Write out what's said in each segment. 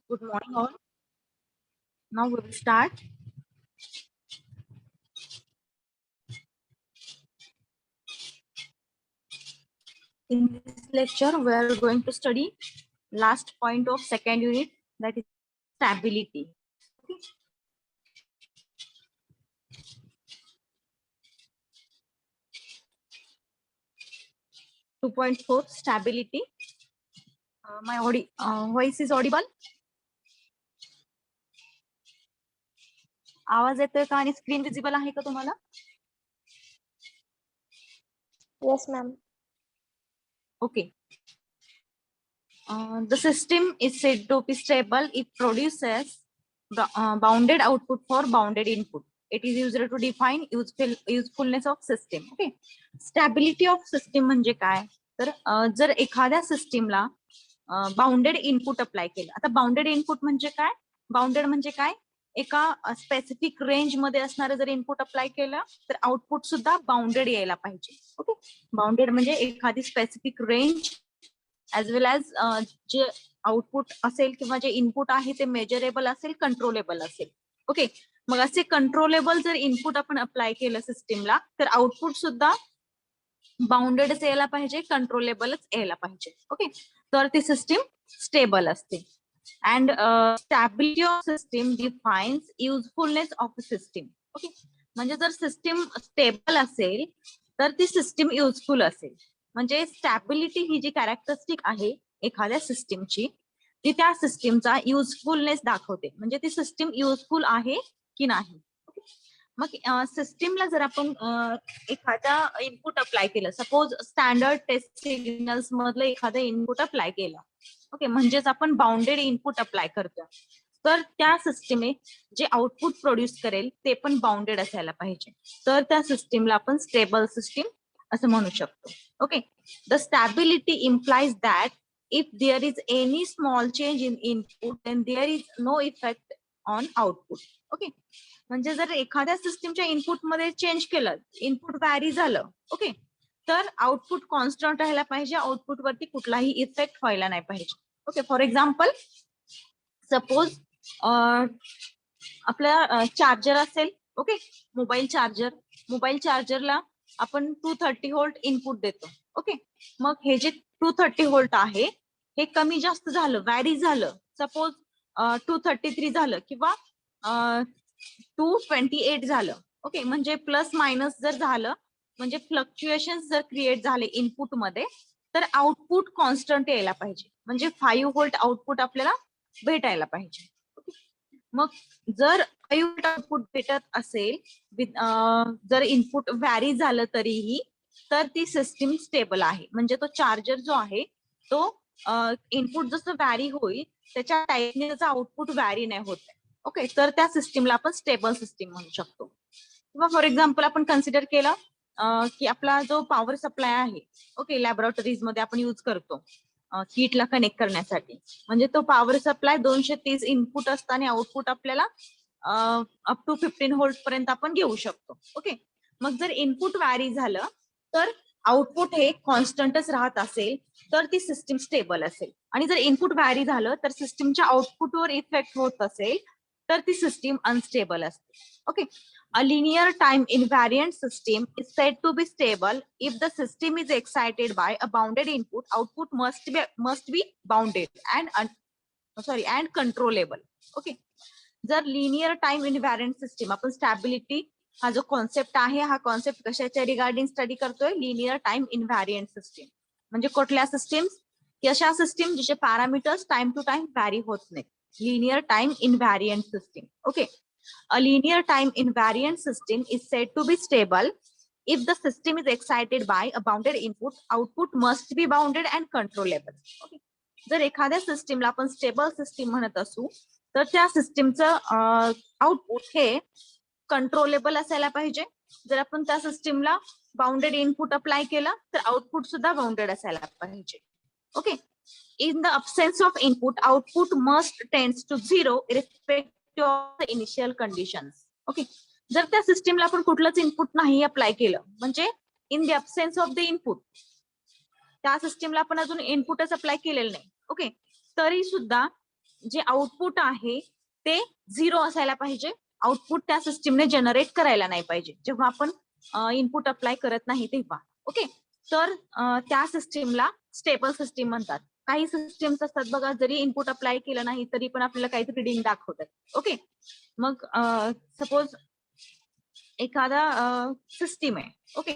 Good morning, all. Now we will start. In this lecture, we are going to study last point of second unit, that is stability. Okay. 2.4 stability. My voice is audible. आवाज येतोय का आणि screen visible आहे का तुम्हाला? Yes, ma'am. Okay. The system is said to be stable if produces bounded output for bounded input. It is used to define usefulness of system. Okay. Stability of system म्हणजे काय? तर जर एखाद्या सिस्टीमला bounded input apply केलं. आता bounded input म्हणजे काय? बाउंडेड म्हणजे काय? एका स्पेसिफिक रेंज मध्ये असणारं जर इनपुट अप्लाय केलं तर आउटपुट सुद्धा बाउंडेड यायला पाहिजे. ओके. बाउंडेड म्हणजे एखादी specific range as well as जे आउटपुट असेल किंवा जे इनपुट आहे ते मेजरेबल असेल, कंट्रोलेबल असेल. ओके. मग असे कंट्रोलेबल जर इनपुट आपण अप्लाय केलं सिस्टीमला तर आउटपुट सुद्धा बाउंडेडच यायला पाहिजे, कंट्रोलेबलच यायला पाहिजे. ओके. तर ती सिस्टीम स्टेबल असते. And stability of system defines usefulness of system. Okay. म्हणजे जर सिस्टीम स्टेबल असेल तर ती सिस्टीम युजफुल असेल. म्हणजे स्टॅबिलिटी ही जी कॅरेक्टरिस्टिक आहे एखाद्या सिस्टीमची ती त्या सिस्टीमचा युजफुलनेस दाखवते. म्हणजे ती सिस्टीम युजफुल आहे की नाही. मग सिस्टीमला जर आपण एखादा इनपुट अप्लाय केलं, सपोज स्टँडर्ड टेस्ट सिग्नल्स मधलं एखादं इनपुट अप्लाय केलं. ओके. म्हणजेच आपण बाउंडेड इनपुट अप्लाय करतो. तर त्या सिस्टीमने जे आउटपुट प्रोड्यूस करेल ते पण बाउंडेड असायला पाहिजे. तर त्या सिस्टीमला आपण स्टेबल सिस्टीम असं म्हणू शकतो. Okay. The stability implies that if there is any small change in input then there is no effect on output. Okay. म्हणजे जर एखाद्या सिस्टीमच्या इनपुट मध्ये चेंज केलं, इनपुट व्हॅरी झालं, ओके, तर आउटपुट कॉन्स्टंट राहायला पाहिजे. आउटपुट वरती कुठलाही इफेक्ट व्हायला नाही पाहिजे. ओके. फॉर एक्झाम्पल, सपोज आपला चार्जर असेल, ओके, मोबाईल चार्जरला आपण 230 व्होल्ट इनपुट देतो. ओके. मग हे जे 230 व्होल्ट आहे हे कमी जास्त झालं, व्हॅरी झालं, सपोज 233 झालं किंवा 228 झालं. ओके. म्हणजे प्लस मायनस जर झालं, म्हणजे फ्लक्च्युएशन जर क्रिएट झाले इनपुट मध्ये तर आउटपुट कॉन्स्टंट यायला पाहिजे. म्हणजे 5 व्होल्ट आउटपुट आपल्याला भेटायला पाहिजे. मग जर 5 व्होल्ट आउटपुट भेटत असेल, जर इनपुट व्हॅरी झालं तरीही, तर ती सिस्टीम स्टेबल आहे. म्हणजे तो चार्जर जो आहे तो इनपुट जसं व्हॅरी होईल त्याच्या टाईपने त्याचा आउटपुट व्हॅरी नाही होत. ओके. तर त्या सिस्टीमला आपण स्टेबल सिस्टीम म्हणू शकतो. किंवा फॉर एक्झाम्पल आपण कन्सिडर केलं की आपला जो पॉवर सप्लाय आहे, ओके, लॅबोरेटरीज मध्ये आपण यूज करतो किटला कनेक्ट करण्यासाठी. म्हणजे तो पॉवर सप्लाय 230 इनपुट असतं आणि आउटपुट आपल्याला अप टू 15 व्होल्ट पर्यंत आपण घेऊ शकतो. ओके. मग जर इनपुट व्हॅरी झालं तर आउटपुट हे कॉन्स्टंटच राहत असेल तर ती सिस्टीम स्टेबल असेल. आणि जर इनपुट व्हॅरी झालं तर सिस्टीमच्या आउटपुटवर इफेक्ट होत असेल तर ती सिस्टीम अनस्टेबल असते. Okay. A linear time invariant system is said to be stable if the system is excited by a bounded input. Output must be bounded and controllable. Okay. जर लिनियर टाइम इन्व्हॅरियंट सिस्टीम, आपण stability हा जो concept आहे, हा concept कशाच्या regarding study करतोय? Linear time invariant system. म्हणजे कुठल्या सिस्टीम्स? अशा सिस्टीम जिचे parameters time to time vary होत नाही. Linear time invariant system. Okay. A linear time invariant system is said to be stable if the system is excited by a bounded input. Output must be bounded and controllable. Okay. जर एखाद्या सिस्टीमला आपण stable system म्हणत असू तर त्या सिस्टीमचं output हे कंट्रोलेबल असायला पाहिजे. जर आपण त्या सिस्टीमला बाउंडेड इनपुट अप्लाय केलं तर आउटपुट सुद्धा बाउंडेड असायला पाहिजे. Okay. In the absence of input, output must tends to zero irrespective of the initial conditions. Okay. जर त्या सिस्टीमला आपण कुठलंच इनपुट नाही अप्लाय केलं, म्हणजे in the absence of the input, त्या सिस्टीमला आपण अजून इनपुटच अप्लाय केलेलं नाही, ओके, तरी सुद्धा जे आउटपुट आहे ते 0 असायला पाहिजे. आउटपुट त्या सिस्टीमने जनरेट करायला नाही पाहिजे जेव्हा आपण इनपुट अप्लाय करत नाही तेव्हा. ओके, तर त्या सिस्टीमला स्टेबल सिस्टीम म्हणतात. काही सिस्टीम्स असतात बघा, जरी इनपुट अप्लाय केलं नाही तरी पण आपल्याला काहीतरी रीडिंग दाखवतात. ओके, मग सपोज एखादा सिस्टीम आहे. ओके,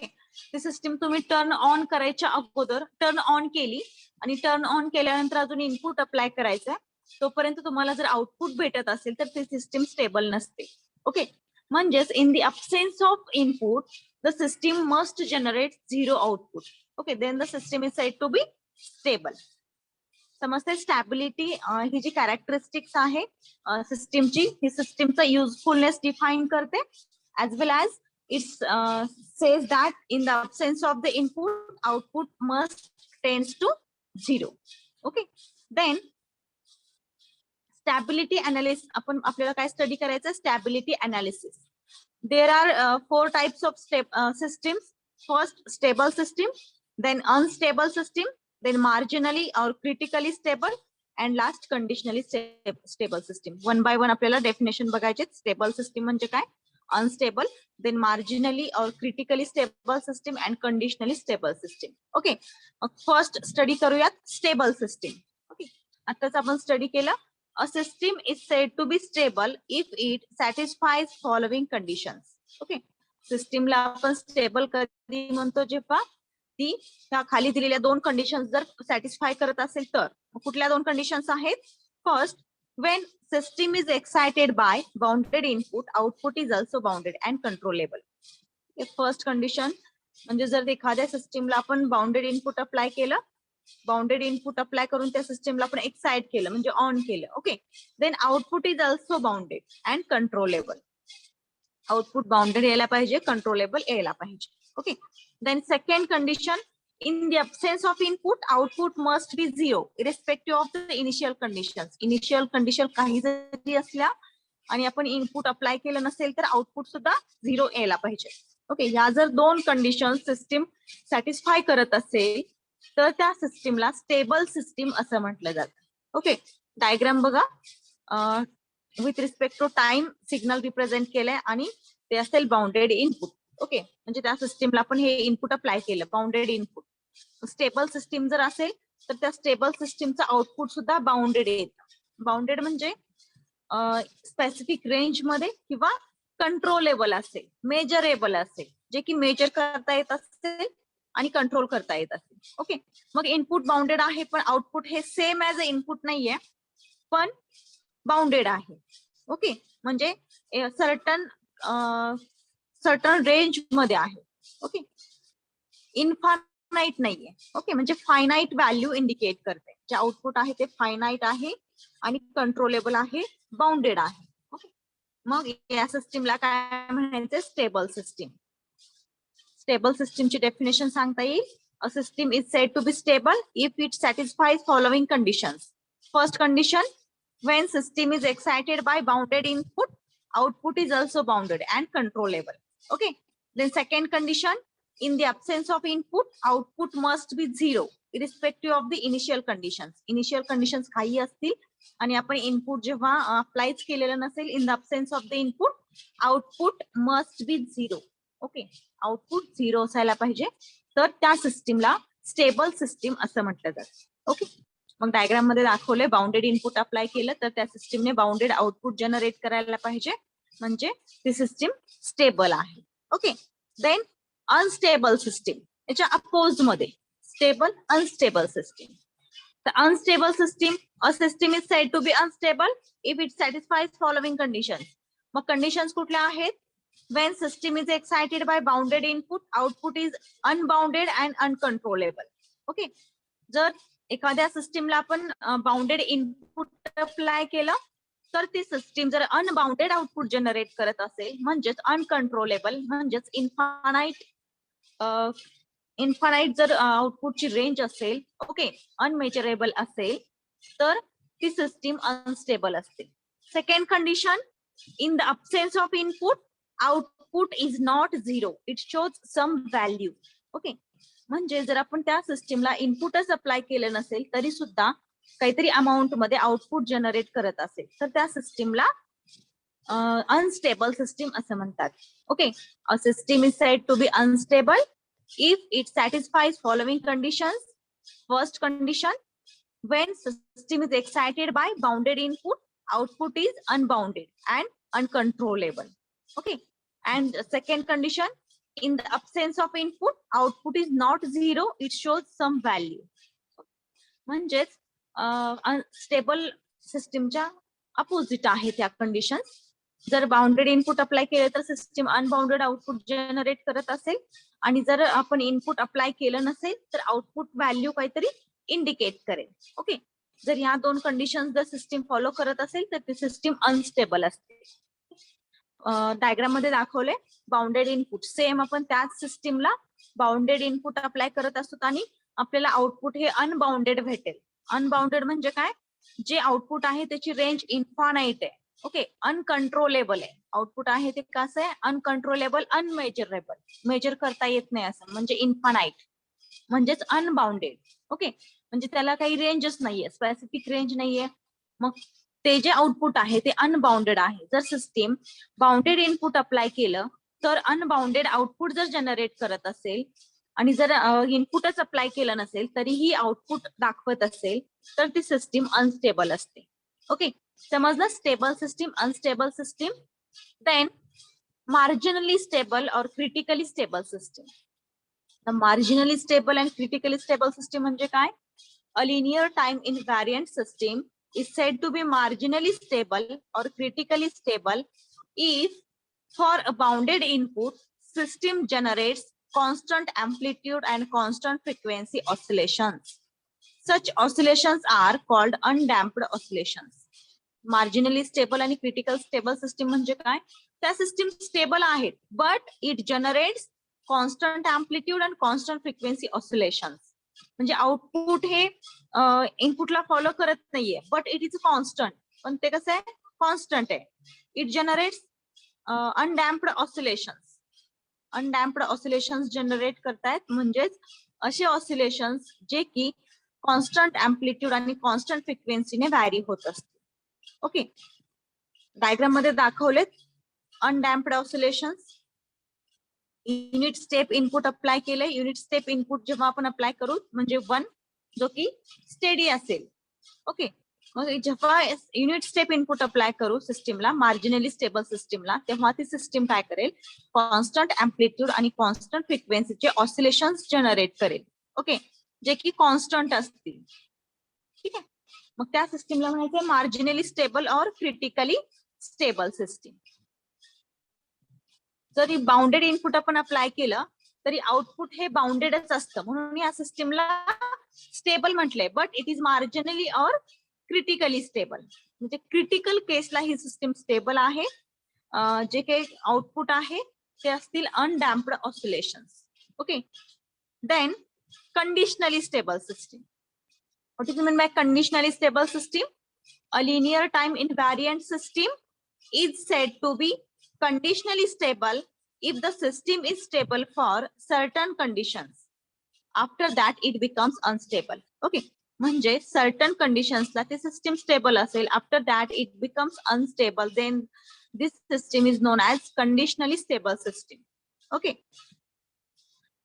ती सिस्टीम तुम्ही टर्न ऑन करायच्या अगोदर टर्न ऑन केली आणि टर्न ऑन केल्यानंतर अजून इनपुट अप्लाय करायचंय, तोपर्यंत तुम्हाला जर आउटपुट भेटत असेल तर ती सिस्टीम स्टेबल नसते. ओके, म्हणजेच in the absence of input the system must generate 0 output. Okay, then the system is said to be stable. समजते? स्टॅबिलिटी ही जी कॅरेक्टरिस्टिक्स आहे सिस्टीमची, ही सिस्टीमचा युजफुलनेस डिफाईन करते, as well as it says that in the absence of the input, output must tends to 0. Okay, then stability analysis. आपण आपल्याला काय स्टडी करायचं? Stability analysis. There are 4 types of systems. First, stable system, then unstable system, then marginally or critically stable, and last conditionally stable system. One by one आपल्याला definition बघायचे. Stable system म्हणजे काय, unstable, then marginally or critically stable system and conditionally stable system. Okay, first study करूयात stable system. Okay, आताच आपण study केलं. A system is said to be stable if it satisfies following conditions. Okay, सिस्टीमला आपण stable कधी म्हणतो? जेव्हा ती त्या खाली दिलेल्या 2 कंडिशन्स जर सॅटिस्फाय करत असेल तर. कुठल्या 2 कंडिशन्स आहेत? First, when system is excited by bounded input, output is also bounded and controllable. First condition म्हणजे जर एखाद्या सिस्टीमला आपण बाउंडेड इनपुट अप्लाय केलं, बाउंडेड इनपुट अप्लाय करून त्या सिस्टीमला आपण एक्साइट केलं म्हणजे ऑन केलं. Okay, then output is also bounded and controllable. Output bounded यायला पाहिजे, कंट्रोलेबल यायला पाहिजे. Okay, then second condition, in the absence of input, output must be 0 irrespective of the initial conditions. Initial condition काही जरी असल्या आणि आपण इनपुट अप्लाय केलं नसेल तर आउटपुट सुद्धा 0 यायला पाहिजे. ओके, ह्या जर 2 कंडिशन सिस्टीम सॅटिस्फाय करत असेल तर त्या सिस्टीमला स्टेबल सिस्टीम असं म्हटलं जातं. ओके, डायग्राम बघा. With respect to time signal represent केलंय आणि ते असेल बाउंडेड इनपुट. ओके, म्हणजे त्या सिस्टीमला आपण हे इनपुट अप्लाय केलं, बाउंडेड इनपुट. स्टेबल सिस्टीम जर असेल तर त्या स्टेबल सिस्टीमचं आउटपुट सुद्धा बाउंडेड येतं. बाउंडेड म्हणजे स्पेसिफिक रेंज मध्ये किंवा कंट्रोलेबल असेल, मेजरेबल असेल, जे की मेजर करता येत असेल आणि कंट्रोल करता येत असेल. ओके, मग इनपुट बाउंडेड आहे पण आउटपुट हे सेम ऍज अ इनपुट नाहीये पण बाउंडेड आहे. ओके, म्हणजे सर्टन रेंज मध्ये आहे. ओके, इन्फानाइट नाहीये. ओके, म्हणजे फायनाइट व्हॅल्यू इंडिकेट करते. जे आउटपुट आहे ते फायनाइट आहे आणि कंट्रोलेबल आहे, बाउंडेड आहे. ओके, मग या सिस्टीमला काय म्हणायचं? Stable system. स्टेबल सिस्टीमची डेफिनेशन सांगता येईल. A system is said to be stable if it satisfies following conditions. First condition, when system is excited by bounded input, output is also bounded and controllable. Okay, then second condition, in the absence of input, output must be 0 irrespective of the initial conditions. Initial conditions काही असतील आणि आपण input जेव्हा अप्लायच केलेलं नसेल, in the absence of the input, output must be 0. Okay, output 0 असायला पाहिजे तर त्या सिस्टीमला स्टेबल सिस्टीम असं म्हटलं जातं. ओके, मग डायग्राम मध्ये दाखवले बाउंडेड इनपुट अप्लाय केलं तर त्या सिस्टीमने बाउंडेड आउटपुट जनरेट करायला पाहिजे म्हणजे ती सिस्टीम स्टेबल आहे. ओके, देन अनस्टेबल सिस्टीम, याच्या अपोज मध्ये स्टेबल, अनस्टेबल सिस्टीम. तर unstable system, a system is said to be unstable if it satisfies following conditions. मग कंडिशन्स कुठल्या आहेत? when system is excited by bounded input, output is unbounded and uncontrollable. Okay, जर एखाद्या सिस्टीमला आपण bounded input apply केलं तर ती सिस्टीम जर अनबाउंडेड आउटपुट जनरेट करत असेल म्हणजेच अनकंट्रोलेबल, म्हणजेच इन्फानाइट जर आउटपुटची रेंज असेल, ओके, अनमेजरेबल असेल तर ती सिस्टीम अनस्टेबल असते. Second condition, in the absence of input, output is not 0, it shows some value. Okay, म्हणजे जर आपण त्या सिस्टीमला इनपुटच अप्लाय केलं नसेल तरी सुद्धा काहीतरी अमाऊंट मध्ये आउटपुट जनरेट करत असेल तर त्या सिस्टीमला अनस्टेबल सिस्टीम असं म्हणतात. Okay, a system is said to be unstable if it satisfies following conditions. First condition, when system is excited by bounded input, output is unbounded and uncontrollable. Okay, and second condition, in the absence of input, output is not zero, it shows some value. म्हणजेच stable सिस्टीमच्या opposite आहे त्या condition. जर bounded input apply केले तर system unbounded output generate करत असेल आणि जर आपण इनपुट अप्लाय केलं नसेल तर आउटपुट व्हॅल्यू काहीतरी इंडिकेट करेल. ओके, जर या दोन कंडिशन जर सिस्टीम फॉलो करत असेल तर ती सिस्टीम अनस्टेबल असते. डायग्राम मध्ये दाखवले बाउंडेड इनपुट, सेम आपण त्याच सिस्टीमला बाउंडेड इनपुट अप्लाय करत असतो आणि आपल्याला आउटपुट हे अनबाउंडेड भेटेल. अनबाउंडेड म्हणजे काय, जे आउटपुट आहे त्याची रेंज इन्फानाइट आहे. ओके, अनकंट्रोलेबल आहे आउटपुट आहे ते कसं आहे, अनकंट्रोलेबल, अनमेजरेबल, मेजर करता येत नाही असं, म्हणजे इन्फानाइट म्हणजेच अनबाउंडेड. ओके, म्हणजे त्याला काही रेंजच नाहीये, स्पेसिफिक रेंज नाहीये. मग ते जे आउटपुट आहे ते अनबाउंडेड आहे. जर सिस्टीम बाउंडेड इनपुट अप्लाय केलं तर अनबाउंडेड आउटपुट जर जनरेट करत असेल आणि जर इनपुटच अप्लाय केलं नसेल तरीही आउटपुट दाखवत असेल तर ती सिस्टीम अनस्टेबल असते. ओके, समजलं, stable system, unstable system. Then marginally stable or critically stable system. The marginally stable and critically stable system म्हणजे काय? A linear time invariant system is said to be marginally stable or critically stable if for a bounded input system generates constant amplitude and constant frequency oscillations. Such oscillations are called undamped oscillations. Marginally stable आणि critical stable system म्हणजे काय? त्या system stable आहेत but it generates constant amplitude and constant frequency oscillations. म्हणजे output हे इनपुटला follow करत नाहीये बट इट इज कॉन्स्टंट, पण ते कसं आहे, कॉन्स्टंट आहे. It generates undamped oscillations. Undamped oscillations generate करतायत म्हणजेच असे ऑसिलेशन्स जे की कॉन्स्टंट अँप्लिट्यूड आणि कॉन्स्टंट फ्रिक्वेन्सीने व्हॅरी होत असते. ओके, डायग्राम मध्ये दाखवलेत undamped oscillations. Unit step input apply केलंय. युनिट स्टेप इनपुट जेव्हा आपण अप्लाय करू म्हणजे 1 जो की स्टेडी असेल. ओके, मग जेव्हा युनिट स्टेप इनपुट अप्लाय करू सिस्टीमला, मार्जिनली स्टेबल सिस्टीमला, तेव्हा ती सिस्टीम काय करेल, कॉन्स्टंट अँप्लिट्यूड आणि कॉन्स्टंट फ्रिक्वेन्सीचे ऑसिलेशन्स जनरेट करेल. ओके, जे की कॉन्स्टंट असतील. ठीक आहे, मग त्या सिस्टीमला म्हणायचं marginally stable or critically stable system. जरी बाउंडेड इनपुट आपण अप्लाय केलं तरी आउटपुट हे बाउंडेडच असतं म्हणून या सिस्टीमला स्टेबल म्हटलंय. But it is marginally or critically stable, म्हणजे क्रिटिकल केसला ही सिस्टीम स्टेबल आहे. जे काही आउटपुट आहे ते असतील undamped oscillations. Okay, then conditionally stable system. What is mean by conditionally stable system? A linear time invariant system is said to be conditionally stable if the system is stable for certain conditions. After that it becomes unstable. Okay, म्हणजे certain conditions ला ते system stable असेल, after that it becomes unstable, then this system is known as conditionally stable system. Okay,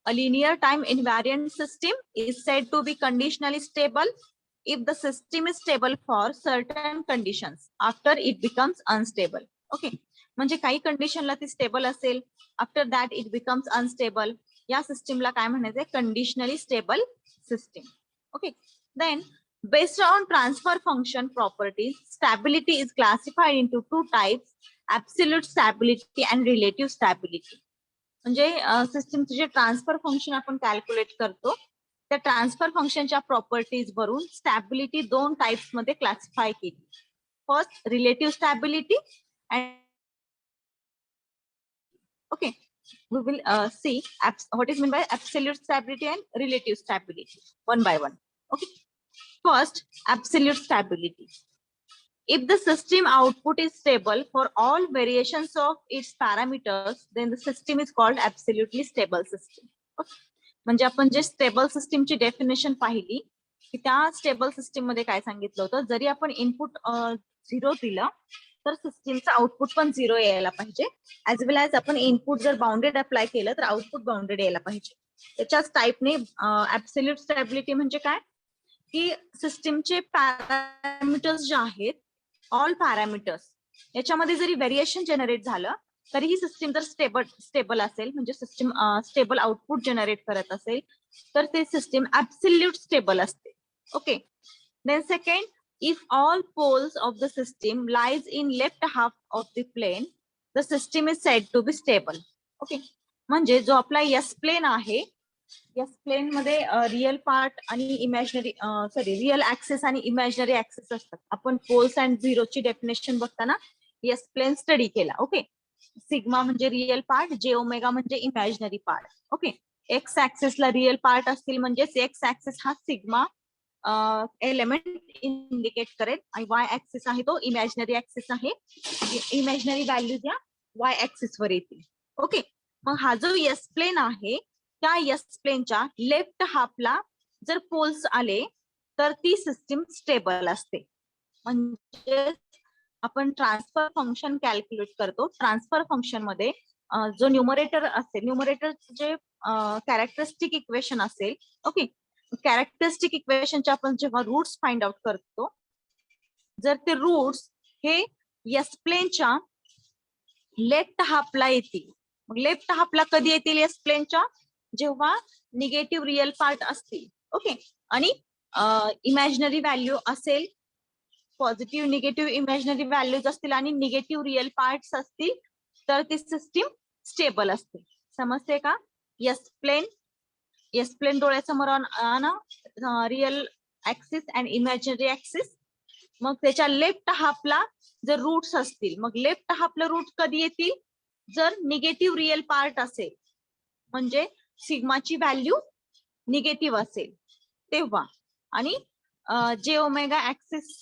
a linear time invariant system is said to be conditionally stable if the system is stable for certain conditions. After it becomes unstable. Okay, म्हणजे काही कंडिशनला ती stable असेल, after that it becomes unstable. या सिस्टीमला काय म्हणायचंय, conditionally stable system. Okay, then based on transfer function properties stability is classified into 2 types, absolute stability and relative stability. म्हणजे सिस्टीमचे जे ट्रान्सफर फंक्शन आपण कॅल्क्युलेट करतो त्या ट्रान्सफर फंक्शनच्या प्रॉपर्टीज वरून स्टॅबिलिटी 2 टाइप्स मध्ये क्लासिफाय केली. First relative stability and okay, we will see what is meant by absolute stability and relative stability one by one. Okay, first absolute stability. If the system output is stable for all variations of its parameters, then the system is called absolutely stable system. Okay, म्हणजे आपण जे stable सिस्टीमची definition पाहिली की त्या stable system मध्ये काय सांगितलं होतं, जरी आपण इनपुट 0 दिलं तर सिस्टीमचं आउटपुट पण 0 यायला पाहिजे. ऍज वेल ऍज आपण इनपुट जर बाउंडेड अप्लाय केलं तर आउटपुट बाउंडेड यायला पाहिजे. त्याच्याच टाईपने ऍब्सोल्यूट स्टॅबिलिटी म्हणजे काय, की सिस्टीमचे पॅरामीटर्स जे आहेत, ऑल पॅरामीटर्स याच्यामध्ये जरी व्हेरिएशन जनरेट झालं तरीही सिस्टीम जर स्टेबल असेल, म्हणजे सिस्टीम स्टेबल आउटपुट जनरेट करत असेल तर ते सिस्टीम ऍब्सोल्यूट स्टेबल असते. Okay. Then second, if all poles of the system lies in left half of the plane, the system is said to be stable. Okay. म्हणजे जो आपला S plane आहे, S plane मध्ये real part आणि imaginary real axis आणि imaginary axis असतात. आपण poles and झिरोची डेफिनेशन बघताना यस प्लेन स्टडी केला. ओके. सिग्मा म्हणजे रिअल पार्ट, जे ओमेगा म्हणजे इमॅजिनरी पार्ट. ओके. एक्स ऍक्सिसला रिअल पार्ट असतील म्हणजे एक्स ऍक्सिस हा सिग्मा एलिमेंट इंडिकेट करेल आणि वाय ऍक्सिस आहे तो इमॅजिनरी ऍक्सिस आहे. इमॅजिनरी व्हॅल्यूज या वाय ऍक्सिस वर येतील. ओके. मग हा जो यस प्लेन आहे त्या यस प्लेनच्या लेफ्ट हाफला जर पोल्स आले तर ती सिस्टीम स्टेबल असते. म्हणजे आपण ट्रान्सफर फंक्शन कॅल्क्युलेट करतो. ट्रान्सफर फंक्शन मध्ये जो न्यूमरेटर असेल, न्यूमरेटर जे कॅरेक्टरिस्टिक इक्वेशन असेल, ओके, कॅरेक्टरिस्टिक इक्वेशनचे आपण जेव्हा रूट्स फाइंड आउट करतो, जर ते रूट्स हे यस प्लेनच्या लेफ्ट हाफला येतील. मग लेफ्ट हाफला कधी येतील यस प्लेनच्या, जेव्हा निगेटिव्ह रिअल पार्ट असतील. ओके. आणि इमॅजिनरी व्हॅल्यू असेल, पॉझिटिव्ह निगेटिव्ह इमॅजिनरी व्हॅल्यूज असतील आणि निगेटिव्ह रिअल पार्ट्स असतील तर ती सिस्टीम स्टेबल असते. समजते का? यस प्लेन डोळ्यासमोर real axis and imaginary axis. मग त्याच्या लेफ्ट हाफला जर रूट्स असतील, मग लेफ्ट हाफला रूट कधी येतील, जर निगेटिव्ह रिअल पार्ट असेल, म्हणजे सिग्माची व्हॅल्यू निगेटिव्ह असेल तेव्हा. आणि जे ओमेगा ऍक्सिस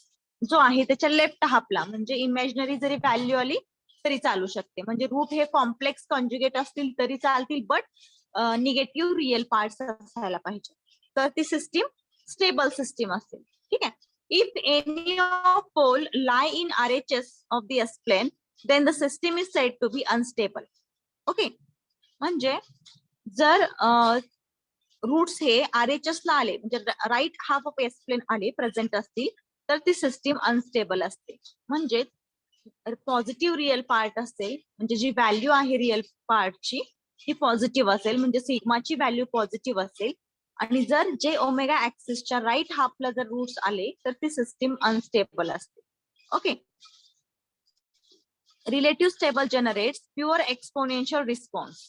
जो आहे त्याच्या लेफ्ट हाफला म्हणजे इमॅजिनरी जरी व्हॅल्यू आली तरी चालू शकते. म्हणजे रूट हे कॉम्प्लेक्स कॉन्जुगेट असतील तरी चालतील, बट निगेटिव्ह रिअल पार्ट्स असायला पाहिजे, तर ती सिस्टीम स्टेबल सिस्टीम असेल. ठीक आहे. If any of pole lie in RHS of the S plane, then the system is said to be unstable. Okay. म्हणजे जर रूट्स हे RHS ला आले, म्हणजे right half of S plane आले, प्रेझेंट असतील, तर ती सिस्टीम अनस्टेबल असते. म्हणजे पॉझिटिव्ह रिअल पार्ट असेल, म्हणजे जी व्हॅल्यू आहे रिअल पार्टची ही पॉझिटिव्ह असेल, म्हणजे सिग्माची व्हॅल्यू पॉझिटिव्ह असेल, आणि जर जे ओमेगा ऍक्सिसच्या राईट हाफला जर रूट्स आले तर ती सिस्टीम अनस्टेबल असते. Okay. Relative stable generates pure exponential response.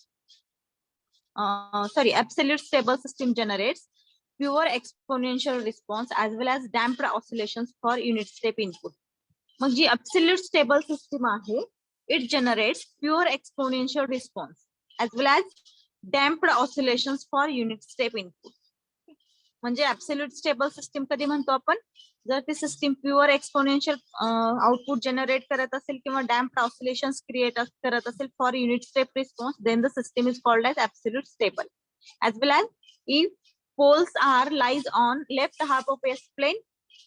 absolute stable system generates pure exponential response as well as damped oscillations for unit step input. मग जी absolute stable system आहे, it generates pure exponential response as well as damped oscillations for unit step input. म्हणजे absolute stable system कधी म्हणतो आपण, जर ती system pure exponential output generate करत असेल किंवा डॅम्प्ड ऑसिलेशन्स क्रिएट करत असेल for unit step response, then the system is called as absolute stable. as well as if poles are lies on left half of S plane,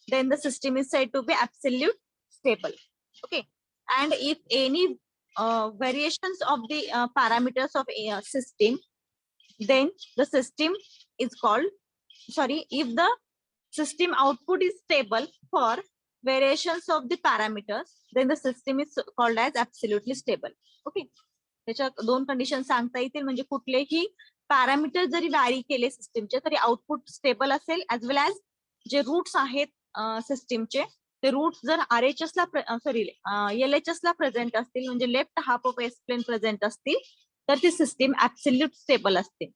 then the system is said to be absolute stable. Okay. And if any variations of the parameters of a system, then the system is called, if the system output is stable for variations of the parameters, then the system is called as absolutely stable. Okay. त्याच्या दोन condition सांगता येतील, म्हणजे कुठलेही parameter जरी vary केले सिस्टीमचे तरी आउटपुट स्टेबल असेल, ऍज वेल ऍज जे रूट्स आहेत सिस्टीमचे ते रूट्स जर RHS ला LHS ला प्रेझेंट असतील, म्हणजे left half of S plane present असतील, तर ती सिस्टीम ऍब्सोल्यूट स्टेबल असते.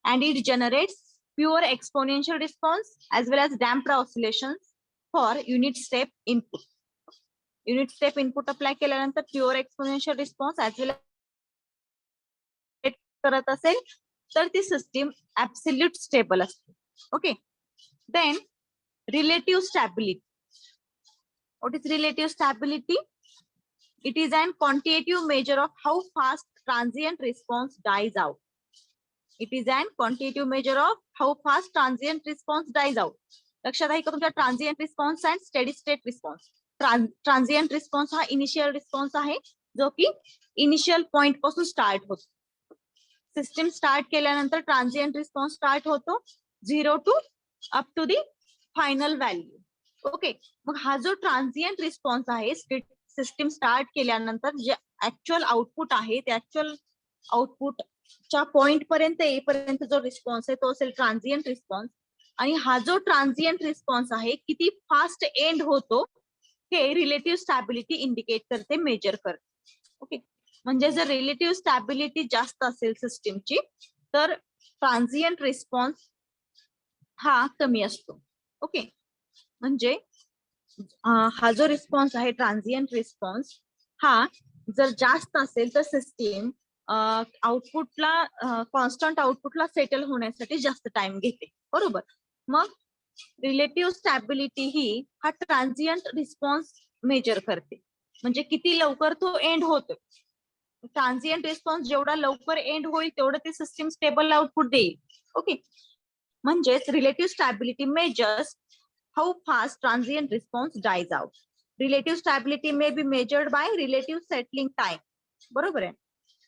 And it generates pure exponential response as well as damped oscillations for unit step input. Unit step input apply केल्यानंतर pure exponential response as well as करत असेल तर ती system absolute stable असते. Okay. Then relative stability. What is relative stability? It is an quantitative measure of how fast transient response dies out. It is an quantitative measure of how fast transient response dies out. लक्षात आहे का तुमच्या? Transient response and steady state response. Transient response हा initial response आहे, जो की initial point पासून start होतो. सिस्टीम स्टार्ट केल्यानंतर ट्रान्झिएंट रिस्पॉन्स स्टार्ट होतो 0 to up to the final value. Okay, मग हा जो ट्रान्झिएंट रिस्पॉन्स आहे, सिस्टीम स्टार्ट केल्यानंतर जे ऍक्च्युअल आउटपुट आहे, ते ऍक्च्युअल आउटपुटच्या पॉइंट पर्यंत येईपर्यंत जो रिस्पॉन्स आहे तो असेल ट्रान्झिएंट रिस्पॉन्स. आणि हा जो ट्रान्झिएंट रिस्पॉन्स आहे किती फास्ट एंड होतो हे रिलेटिव्ह स्टॅबिलिटी इंडिकेट करते, मेजर करते. ओके, म्हणजे जर रिलेटिव्ह स्टॅबिलिटी जास्त असेल सिस्टीमची तर ट्रान्झिएंट रिस्पॉन्स हा कमी असतो. ओके, म्हणजे हा जो रिस्पॉन्स आहे ट्रान्झिएंट रिस्पॉन्स हा जर जास्त असेल तर सिस्टीम आउटपुटला कॉन्स्टंट आउटपुटला सेटल होण्यासाठी जास्त टाइम घेते. बरोबर. मग रिलेटिव्ह स्टॅबिलिटी ही हा ट्रान्झिएंट रिस्पॉन्स मेजर करते, म्हणजे किती लवकर तो एंड होतो. ट्रान्झिएंट रिस्पॉन्स जेवढा लवकर एंड होईल तेवढं ते सिस्टीम स्टेबल आउटपुट देईल. ओके, म्हणजेच relative stability measures how fast transient response dies out. Relative stability may be measured by relative settling time. बरोबर आहे.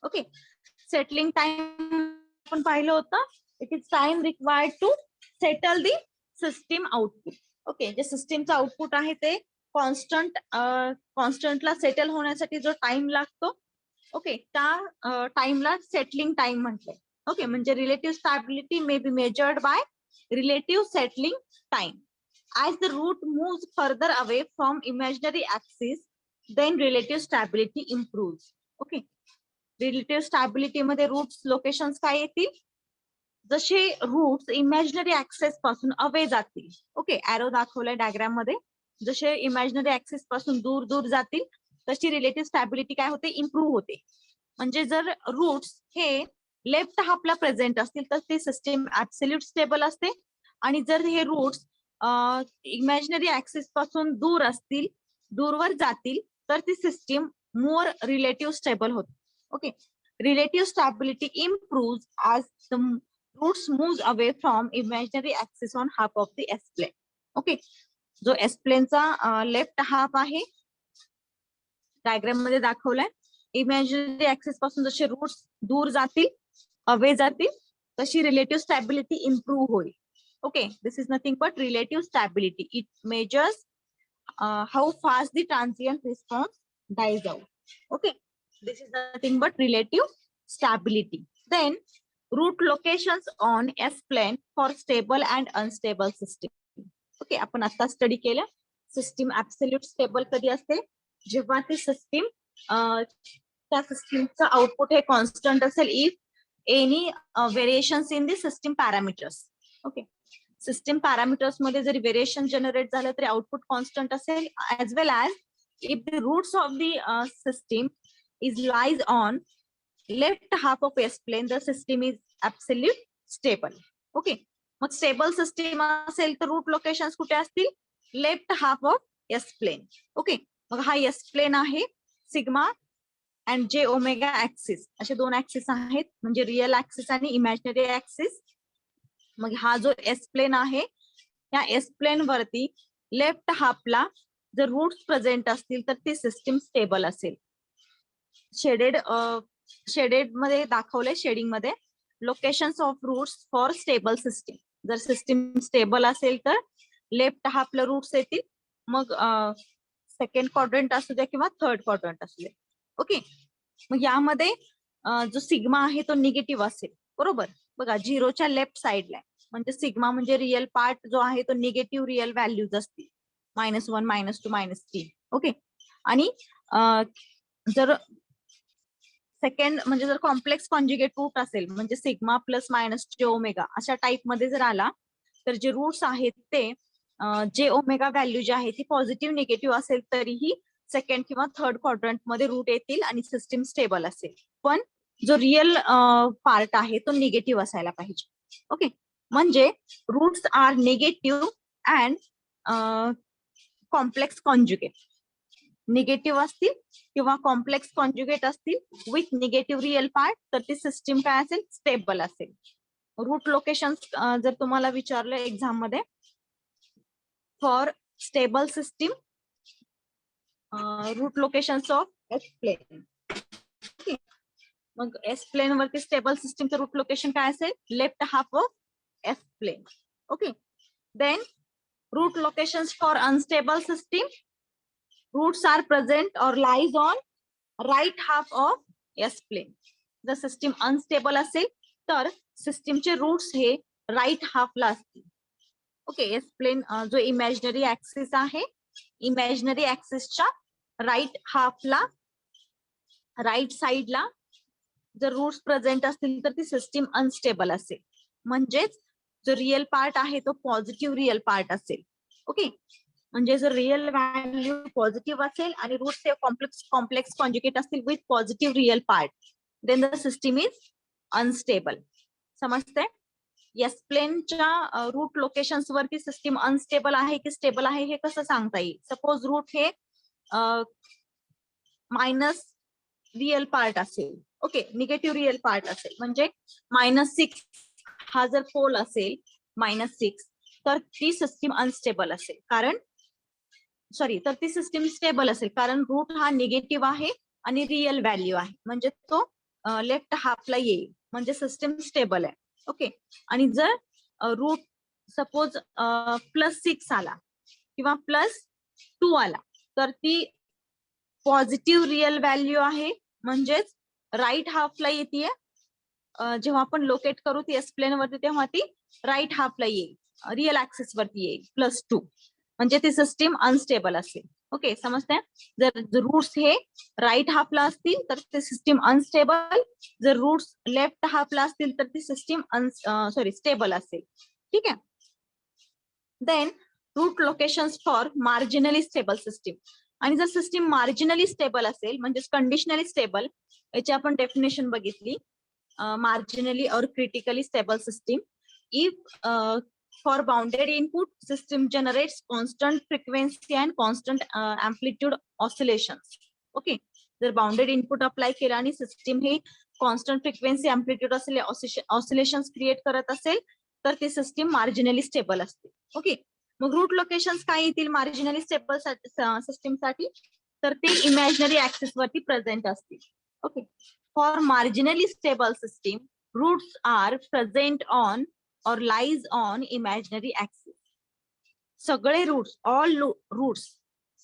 ओके, सेटलिंग टाइम आपण पाहिलं होतं. It is time required to settle the system output. Okay, जे सिस्टीमचं output आहे ते कॉन्स्टंटला settle होण्यासाठी जो टाइम लागतो, ओके, त्या टाइमला सेटलिंग टाइम म्हटलंय. ओके, म्हणजे relative stability may be measured by relative settling time. As the root moves further away from imaginary axis, then relative stability improves. Okay, relative stability मध्ये roots locations काय येतील? जसे roots imaginary access पासून away जातील. Okay, arrow दाखवलाय diagram मध्ये. जसे imaginary access पासून दूर दूर जातील तशी रिलेटिव्ह स्टॅबिलिटी काय होते? इम्प्रूव्ह होते. म्हणजे जर रूट्स हे लेफ्ट हाफला प्रेझेंट असतील तर ती सिस्टीम ऍब्सोल्यूट स्टेबल असते. आणि जर हे रूट्स इमॅजिनरी ऍक्सिस पासून दूर असतील, दूरवर जातील तर ती सिस्टीम मोर रिलेटिव्ह स्टेबल होते. Okay, relative stability improve as the roots moves away from imaginary axis on half of the S plane. Okay, जो S प्लेनचा लेफ्ट हाफ आहे डायग्राम मध्ये दाखवलाय. इमॅजिनरी ऍक्सिस पासून जसे रूट्स दूर जातील, अवे जातील, तशी रिलेटिव्ह स्टॅबिलिटी इम्प्रूव्ह होईल. Okay, this is nothing but relative stability. It measures how fast the transient response dies out. Okay, this is nothing but relative stability. Then root locations on S plane for stable and unstable system. Okay, आपण आता study केलं. System absolute stable कधी असते? जेव्हा ती system त्या सिस्टीमचं output हे कॉन्स्टंट असेल if any variations in the system parameters. Okay, system parameters मध्ये जरी व्हेरिएशन जनरेट झालं तरी आउटपुट कॉन्स्टंट असेल, as well as if the roots of the system is lies on left half of S plane, the system is absolute stable. Okay, मग stable system असेल तर root locations कुठे असतील? Left half of S plane. Okay, मग हा S plain आहे, sigma and जे omega axis असे दोन ऍक्सिस आहेत, म्हणजे रिअल ऍक्सिस आणि इमॅजिनरी ऍक्सिस. मग हा जो एस प्लेन आहे, या एस प्लेन वरती लेफ्ट हाफला जर रूट्स प्रेझेंट असतील तर ती सिस्टीम स्टेबल असेल. शेडेड मध्ये दाखवले, शेडिंग मध्ये locations of roots for stable system. जर सिस्टीम स्टेबल असेल तर लेफ्ट हाफला रूट्स येतील, मग सेकंड क्वाड्रंट असू द्या किंवा थर्ड क्वाड्रंट असू द्या. ओके, मग यामध्ये जो सिग्मा आहे तो निगेटिव्ह असेल. बरोबर, बघा झिरोच्या लेफ्ट साइडला, म्हणजे सिग्मा म्हणजे रिअल पार्ट जो आहे तो निगेटिव्ह रिअल व्हॅल्यूज असतील, -1, -2, -3. ओके, आणि जर सेकंड म्हणजे जर कॉम्प्लेक्स कॉन्जुगेट रूट असेल, म्हणजे सिग्मा प्लस मायनस जे ओमेगा अशा टाइप मध्ये जर आला तर जे रूट्स आहेत ते जे ओमेगा व्हॅल्यू जी आहे ती पॉझिटिव्ह निगेटिव्ह असेल तरीही सेकंड किंवा थर्ड क्वाड्रंट मध्ये रूट येतील आणि सिस्टीम स्टेबल असेल. पण जो रिअल पार्ट आहे तो निगेटिव्ह असायला पाहिजे. ओके, म्हणजे roots are negative and complex conjugate. Negative असतील किंवा कॉम्प्लेक्स कॉन्जुगेट असतील विथ निगेटिव्ह रिअल पार्ट तर ती सिस्टीम काय असेल? स्टेबल असेल. रूट लोकेशन जर तुम्हाला विचारलं एक्झाम मध्ये for stable system, root locations of S plane. Okay. मग S plane वरती stable system चं root location काय असेल? Left half of F plane. Okay. Then root locations for unstable system. Roots are present or lies on right half of S plane. जर system unstable असेल तर सिस्टीमचे roots हे right हाफला असतील. Okay, S plain जो imaginary axis आहे, imaginary ऍक्सिसच्या right हाफला, right साइडला जर रूट्स प्रेझेंट असतील तर ती सिस्टीम अनस्टेबल असेल. म्हणजेच जो रिअल पार्ट आहे तो पॉझिटिव्ह रिअल पार्ट असेल. ओके, म्हणजे जर रिअल व्हॅल्यू पॉझिटिव्ह असेल आणि रूट्स हे कॉम्प्लेक्स कॉन्जुगेट असतील with positive real part, then the system is unstable. समजतंय? एस प्लेनच्या रूट लोकेशन्स वरती सिस्टीम अनस्टेबल आहे की स्टेबल आहे हे कसं सांगता येईल? सपोज रूट हे मायनस रिअल पार्ट असेल, ओके, निगेटिव्ह रिअल पार्ट असेल, म्हणजे -6 हा जर पोल असेल, -6, तर ती सिस्टीम अनस्टेबल असेल. कारण तर ती सिस्टीम स्टेबल असेल कारण रूट हा निगेटिव्ह आहे आणि रिअल व्हॅल्यू आहे, म्हणजे तो लेफ्ट हाफला येईल, म्हणजे सिस्टीम स्टेबल आहे. ओके, आणि जर रूट सपोज +6 आला किंवा +2 आला तर ती पॉझिटिव्ह रिअल व्हॅल्यू आहे, म्हणजेच राईट हाफला येते. जेव्हा आपण लोकेट करू ती एस प्लेन वरती तेव्हा ती राईट हाफला येईल, रिअल ऍक्सिस वरती येईल +2, म्हणजे ती सिस्टीम अनस्टेबल असेल. ओके, समजतंय? जर रूट्स हे राईट हाफला असतील तर ते सिस्टीम अनस्टेबल, जर रूट्स लेफ्ट हाफला असतील तर ती सिस्टीम स्टेबल असेल. ठीक आहे. Then root locations for marginally stable system. आणि जर सिस्टीम मार्जिनली स्टेबल असेल म्हणजेच कंडिशनली स्टेबल, याची आपण डेफिनेशन बघितली. Marginally or critically stable system, if for bounded input system generates constant frequency and constant amplitude oscillations. Okay, जर बाउंडेड इनपुट अप्लाय केला आणि सिस्टीम ही constant frequency amplitude oscillations create करत असेल तर ती सिस्टीम मार्जिनली स्टेबल असते. ओके, मग रूट लोकेशन्स काय येतील मार्जिनली स्टेबल सिस्टीम साठी? तर ते इमॅजिनरी ऍक्सिस वरती प्रेझेंट असतील. Okay, for marginally stable system roots are present on or lies on imaginary axis. सगळे रूट्स, ऑल रूट्स,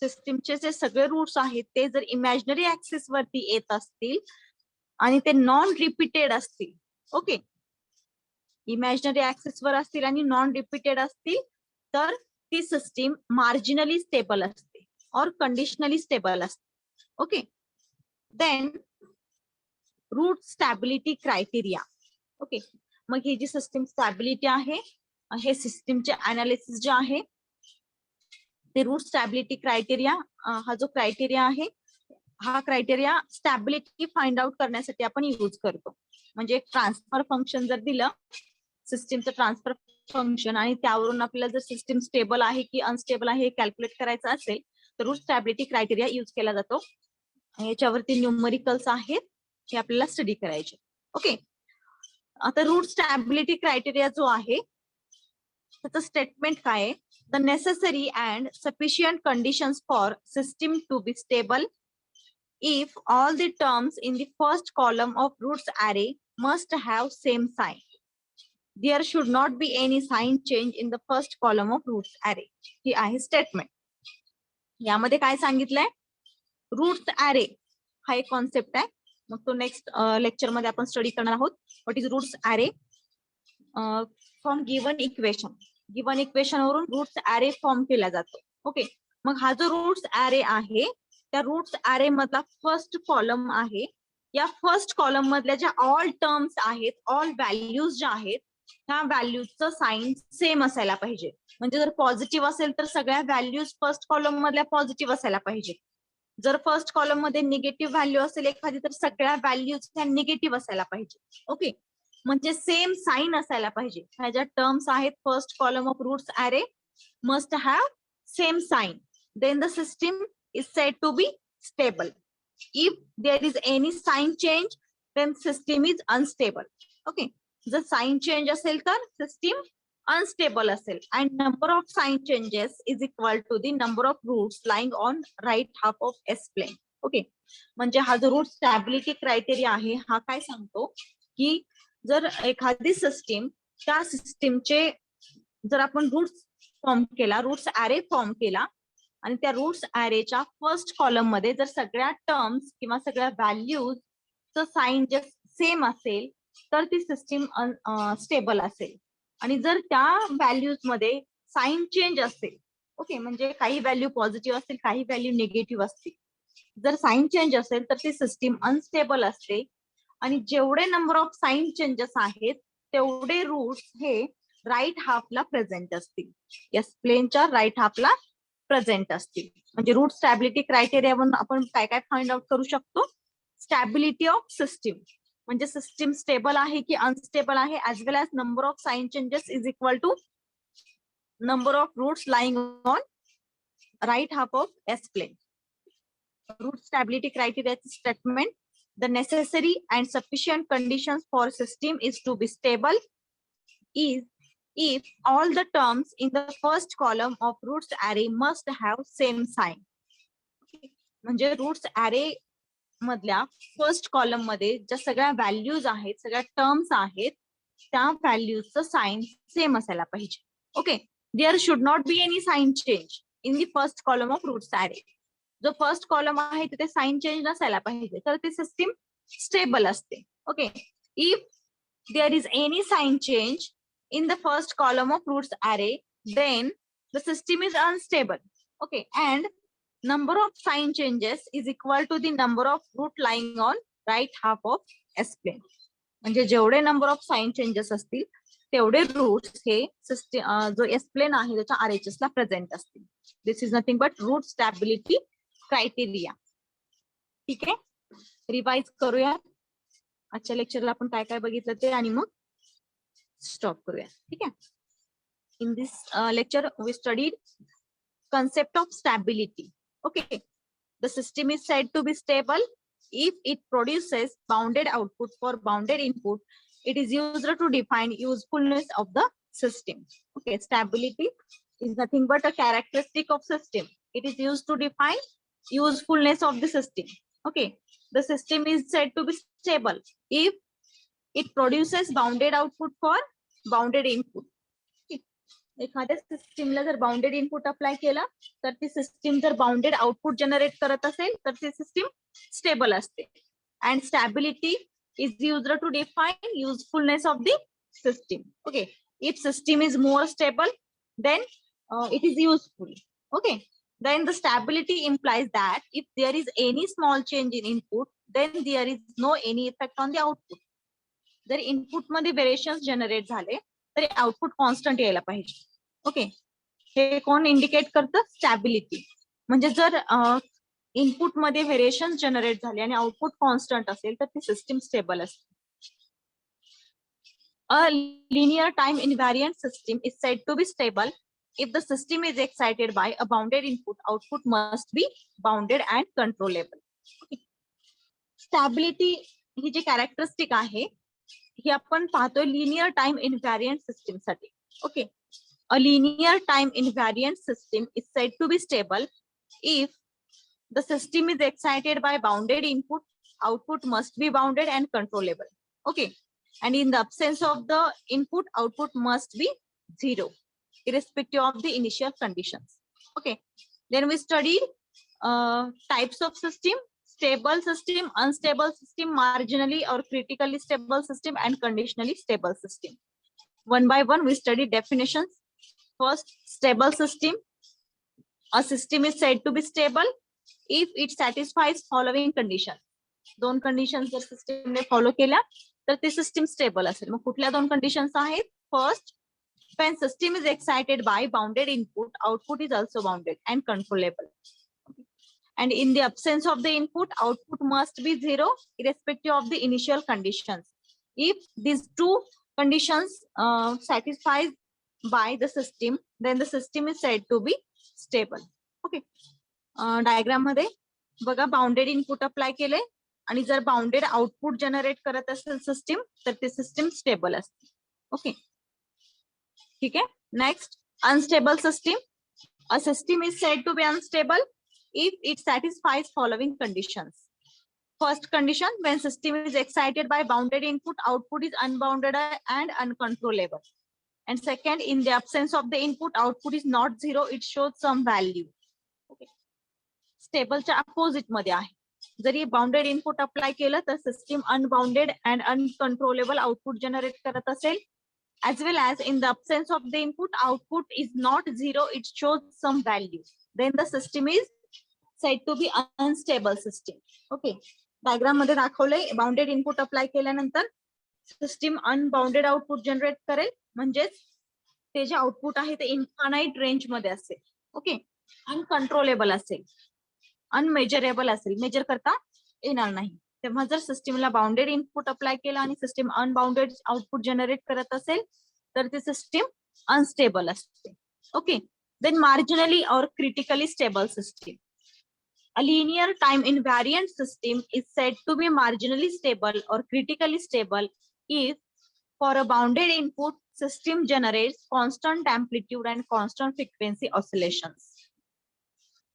सिस्टीमचे जे सगळे रूट्स आहेत ते जर इमॅजिनरी ऍक्सिस वरती येत असतील आणि ते नॉन रिपीटेड असतील, ओके, इमॅजिनरी ऍक्सिस वर असतील आणि नॉन रिपीटेड असतील तर ती सिस्टीम मार्जिनली स्टेबल असते और कंडिशनली स्टेबल असते. Okay, then root stability criteria. Okay, मग ही जी सिस्टीम स्टॅबिलिटी आहे, हे सिस्टीमचे अनालिसिस जे आहे ते रूट स्टॅबिलिटी क्रायटेरिया, हा जो क्रायटेरिया आहे हा क्रायटेरिया स्टॅबिलिटी फाइंड आउट करण्यासाठी आपण यूज करतो. म्हणजे एक ट्रान्सफर फंक्शन जर दिलं, सिस्टीमचं ट्रान्सफर फंक्शन, आणि त्यावरून आपल्याला जर सिस्टीम स्टेबल आहे की अनस्टेबल आहे हे कॅल्क्युलेट करायचं असेल तर रूट स्टॅबिलिटी क्रायटेरिया यूज केला जातो. याच्यावरती न्यूमरिकल्स आहेत, हे आपल्याला स्टडी करायचे. ओके, आता रूट स्टॅबिलिटी क्रायटेरिया जो आहे त्याचं स्टेटमेंट काय आहे? The necessary and sufficient conditions for system to be stable if all the terms in the first column of roots array must have same sign. There should not be any sign change in the first column of roots array. ही आहे statement. यामध्ये काय सांगितलंय? Roots अरे हा एक concept आहे, मग तो नेक्स्ट लेक्चर मध्ये आपण स्टडी करणार आहोत. व्हॉट इज रूट्स अरे? From given equation, given equation वरून रूट्स अरे फॉर्म केला जातो. ओके, मग हा जो रूट्स अरे आहे त्या रूट्स अरे मधला फर्स्ट कॉलम आहे. या फर्स्ट कॉलम मधल्या ज्या ऑल टर्म्स आहेत, ऑल व्हॅल्यूज ज्या आहेत, ह्या व्हॅल्यूजचं साइन सेम असायला पाहिजे. म्हणजे जर पॉझिटिव्ह असेल तर सगळ्या व्हॅल्यूज फर्स्ट कॉलम मधल्या पॉझिटिव्ह असायला पाहिजे. जर फर्स्ट कॉलम मध्ये निगेटिव्ह व्हॅल्यू असेल एखादी तर सगळ्या व्हॅल्यूज ह्या निगेटिव्ह असायला पाहिजे. ओके, म्हणजे सेम साइन असायला पाहिजे. ह्या ज्या टर्म्स आहेत first column of roots array must have same sign, then the system is said to be stable. If there is any sign change then system is unstable. Okay, जर sign change असेल तर system unstable असेल and number of sign changes is equal to the number of roots lying on right half of S plane. Okay, म्हणजे हा जो route stability criteria आहे हा काय सांगतो की जर एखादी सिस्टीम, त्या सिस्टीमचे जर आपण रूट्स फॉर्म केला, रूट्स ऍरे फॉर्म केला आणि त्या रूट्स ऍरेच्या फर्स्ट कॉलम मध्ये जर सगळ्या टर्म्स किंवा सगळ्या व्हॅल्यूज साइन जे सेम असेल तर ती सिस्टीम स्टेबल असेल. आणि जर त्या व्हॅल्यूज मध्ये साइन चेंज असेल, ओके, म्हणजे काही व्हॅल्यू पॉझिटिव्ह असतील, काही व्हॅल्यू निगेटिव्ह असतील, जर साइन चेंज असेल तर ती सिस्टीम अनस्टेबल असते. आणि जेवढे नंबर ऑफ साइन चेंजेस आहेत तेवढे रूट्स हे राईट हाफला प्रेझेंट असतील, एस प्लेनच्या राईट हाफला प्रेझेंट असतील. म्हणजे रूट स्टॅबिलिटी क्रायटेरियावरून आपण काय काय फाइंड आउट करू शकतो? स्टॅबिलिटी ऑफ सिस्टीम, म्हणजे सिस्टीम स्टेबल आहे की अनस्टेबल आहे, as well as number of sign changes is equal to number of roots lying on right half of S plane. Root stability criteria statement: the necessary and sufficient conditions for system is to be stable is if all the terms in the first column of roots array must have same sign. म्हणजे roots array मधल्या first column मध्ये ज्या सगळ्या values आहेत, सगळ्या terms आहेत, त्या व्हॅल्यूजचं sign same असायला पाहिजे. Okay, there should not be any sign change in the first column of roots array. जो फर्स्ट कॉलम आहे तिथे साइन चेंज नसायला पाहिजे, तर ती सिस्टीम स्टेबल असते. Okay, if there is any sign change in the first column of roots array, then the system is unstable. Okay, and number of sign changes is equal to the number of root lying on right half of S plane. म्हणजे जेवढे number of sign changes असतील तेवढे roots हे जो S plain आहे त्याच्या RHS ला present असतील. This is nothing but Routh stability criteria. ठीक आहे, रिवाइज करूया आजच्या लेक्चरला आपण काय काय बघितलं ते आणि मग स्टॉप करूया. ठीक आहे, in this lecture we studied concept of stability. Okay, the system is said to be stable if it produces bounded output for bounded input. It is used to define usefulness of the system. Okay, stability is nothing but a characteristic of system. It is used to define usefulness of the system. Okay, the system is said to be stable if it produces bounded output for bounded input. एखाद्या सिस्टीमला जर bounded input apply केला तर ती system जर bounded output generate करत असेल तर ती सिस्टीम स्टेबल असते. And stability is used to define usefulness of the system. Okay, if system is more stable then it is useful. Okay, then the stability implies that if there is any small change in input, then there is no any effect on the output. जर input मध्ये variations generate झाले तरी output constant यायला पाहिजे. Okay, हे कोण indicate करतं? Stability. म्हणजे जर इनपुट मध्ये व्हेरिएशन जनरेट झाले आणि आउटपुट कॉन्स्टंट असेल तर ती सिस्टीम स्टेबल असते. A linear time invariant system is said to be stable if the system is excited by a bounded input. Output must be bounded and controllable. Okay. Stability ही जी characteristic आहे ही आपण पाहतोय लिनियर टाइम इनव्हॅरियंट सिस्टीम साठी. Okay, a linear time invariant system is said to be stable if the system is excited by bounded input. Output must be bounded and controllable. Okay, and in the absence of the input, output must be zero irrespective of the initial conditions. Okay, then we studied types of system: stable system, unstable system, marginally or critically stable system, and conditionally stable system. One by one we studied definitions. First, stable system. A system is said to be stable if it satisfies following conditions. दोन conditions जर system ने follow केल्या तर ती system stable असेल. मग कुठल्या दोन conditions आहेत? First, when system is excited by bounded input, output is also bounded and controllable. And in the absence of the input, output must be zero irrespective of the initial conditions. If these two conditions satisfied by the system, then the system is said to be stable. Okay, diagram मध्ये बघा bounded input apply केले आणि जर bounded output generate करत असेल system तर ती system stable असते. ओके, ठीक आहे. Next, unstable system. A system is said to be unstable if it satisfies following conditions. First condition, when system is excited by bounded input, output is unbounded and uncontrollable. And second, in the absence of the input, output is not zero, it shows some value. Okay. Stable च्या opposite मध्ये आहे. जरी bounded input apply केलं तर system unbounded and uncontrollable output generate करत असेल, as well as in the absence of the input, output is not zero, it shows some value. Then the system is said to be unstable system. Okay. Diagram मध्ये दाखवलंय, bounded input apply केल्यानंतर system unbounded output generate करेल, म्हणजेच ते जे output आहे ते infinite range मध्ये असेल. ओके. अनकंट्रोलेबल असेल, अनमेजरेबल असेल, मेजर करता येणार नाही. तेव्हा जर सिस्टीमला बाउंडेड इनपुट अप्लाय केला आणि सिस्टीम अनबाउंडेड आउटपुट जनरेट करत असेल तर ती सिस्टीम अनस्टेबल असते. Okay. Then marginally or critically stable system. A linear time invariant system is said to be marginally stable or critically stable if for a bounded input system generates constant amplitude and constant frequency oscillations.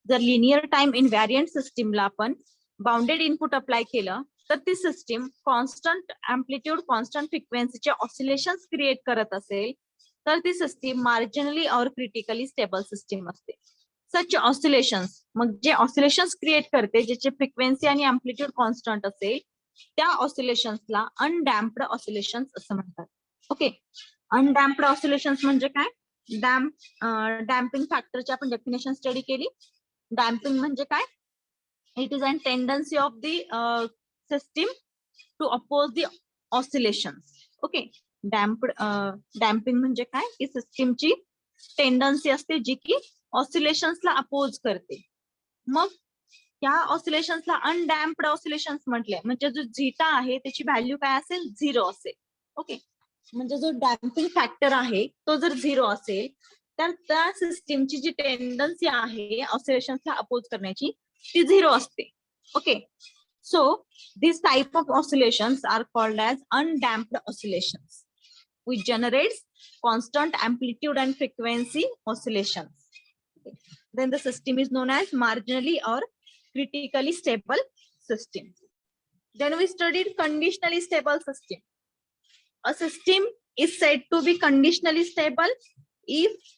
जर linear time इनव्हॅरियंट सिस्टीमला आपण bounded input apply केलं तर ती system constant amplitude constant फ्रिक्वेन्सीचे oscillations create करत असेल तर ती system marginally or critically stable system असते. सच ऑसिलेशन्स, मग जे ऑसिलेशन्स क्रिएट करते ज्याचे फ्रिक्वेन्सी आणि अँप्लिट्यूड कॉन्स्टंट असेल त्या ऑसिलेशन्सला अनडॅम्प्ड ऑसिलेशन्स असं म्हणतात. ओके. अनडॅम्प्ड ऑसिलेशन्स म्हणजे काय? डॅम्पिंग फॅक्टरची आपण डेफिनेशन स्टडी केली. डॅम्पिंग म्हणजे काय? It is an tendency of the system to oppose the oscillations. Okay. Damping म्हणजे काय? की सिस्टीमची टेंडन्सी असते जी की ऑसिलेशन्सला अपोज करते. मग त्या ऑसिलेशन्सला अनडॅम्प्ड ऑसिलेशन्स म्हटले, म्हणजे जो झीटा आहे त्याची व्हॅल्यू काय असेल? 0 असेल. ओके. म्हणजे जो डॅम्पिंग फॅक्टर आहे तो जर 0 असेल तर त्या सिस्टीमची जी टेंडन्सी आहे ऑसिलेशन्सला अपोज करण्याची ती 0 असते. Okay. So this type of oscillations are called as undamped oscillations which generates constant amplitude and frequency oscillations. Okay. Then the system is known as marginally or critically stable system. Then we studied conditionally stable system. A system is said to be conditionally stable if